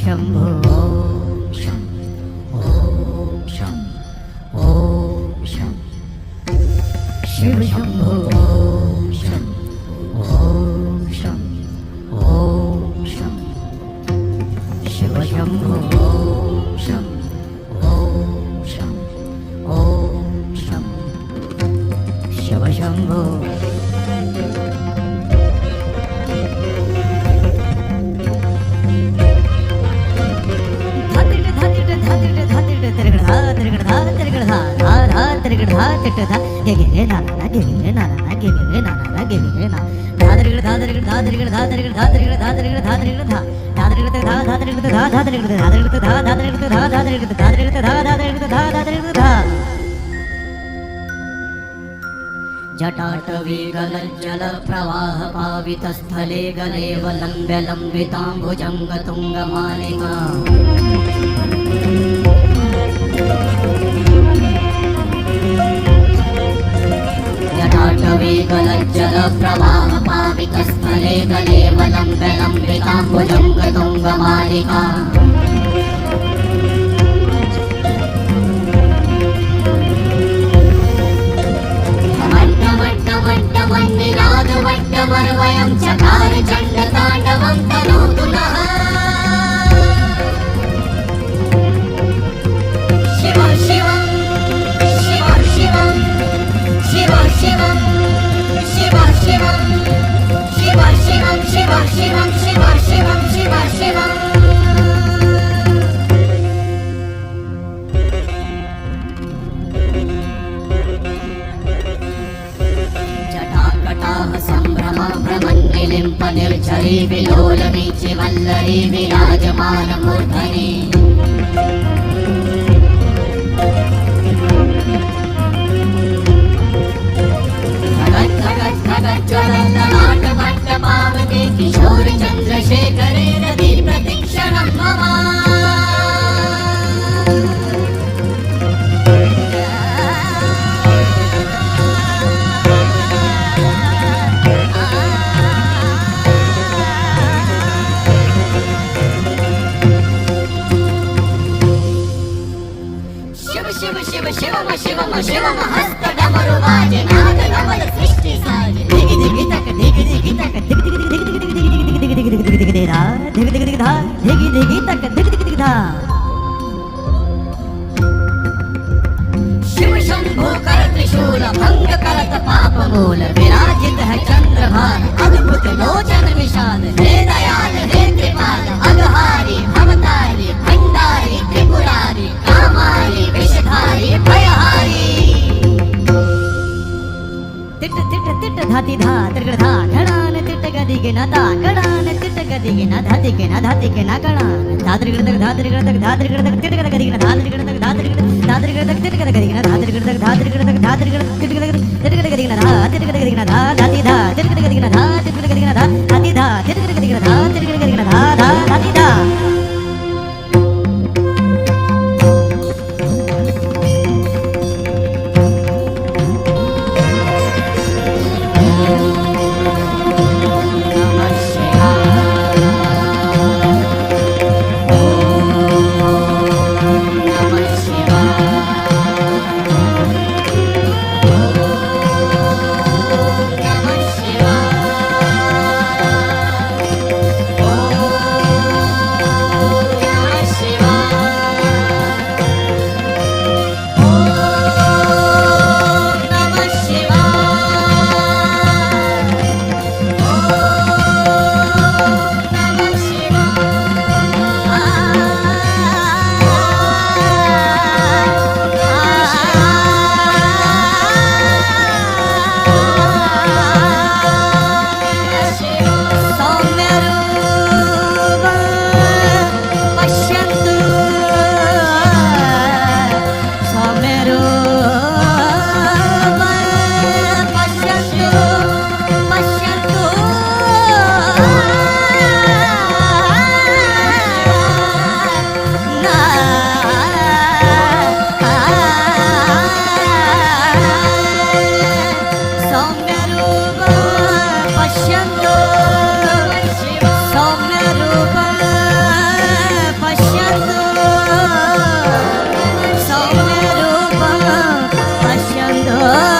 शंभो ओम शं ओम शं ओम शं शिव शंभो ओम शं ओम शं ओम शं शिव शंभो ओम शं ओम शं ओम शं शिव शंभो जटाटवी गलज्जल प्रवाह पावितस्थले गलेव लम्ब्य लम्बिताम्बुजङ्ग तुङ्गमालिका जटाटवी गलज्जल प्रवाह पावितस्थले गलेव लम्ब्य लम्बिताम्बुजङ्ग तुङ्गमालिका वट्टमर्वयं चकार चण्डताण्डवं तनोतु नः शिव शिवं शिव शिवं शिव शिवं शिव शिवं शिव शिवं शिव शिवं शिव शिवं शिव शिवं निर्झरी विलोलवीचि वल्लरी विराजमानमूर्धनि ज्वलन्तनाटमट्टपावके किशोरि चन्द्रशेखरे नदी प्रतिक्षणं मम शिवम शिवम शिवम हस्त डमरू बाजे नाद कमल सृष्टि साजे दिगि दिगि तक दिगि दिगि तक दिगि दिगि दिगि दिगि दिगि दिगि दिगि दिगि दिगि धा दिगि दिगि दिगि धा दिगि दिगि तक दिगि दिगि दिगि धा शिव शंभो कर त्रिशूल भंग करत पाप मूल विराजित है चंद्रभान अद्भुत लोचन विशाल हे दयाल हे कृपाल अघहारी भवतारी भंडारी त्रिपुरारी कामारी विषधारी भयहारी तिट तिट तिट धाति धा त्रिगण धा गणान तिट गदि गे न दा गणान तिट गदि गे न धाति गे न धाति गे न गणान धात्रिगण तक धात्रिगण तक धात्रिगण तक तिट गदि गे न धात्रिगण तक धात्रिगण तक तिट गदि गे न धात्रिगण तक धात्रिगण तक धात्रिगण तिट गदि गे न धा तिट गदि गे न धा धाति धा तिट गदि गे न धा तिट गदि गे न धा धाति धा तिट गदि गे न धा तिट गदि गे न धा धा धाति धा ಓ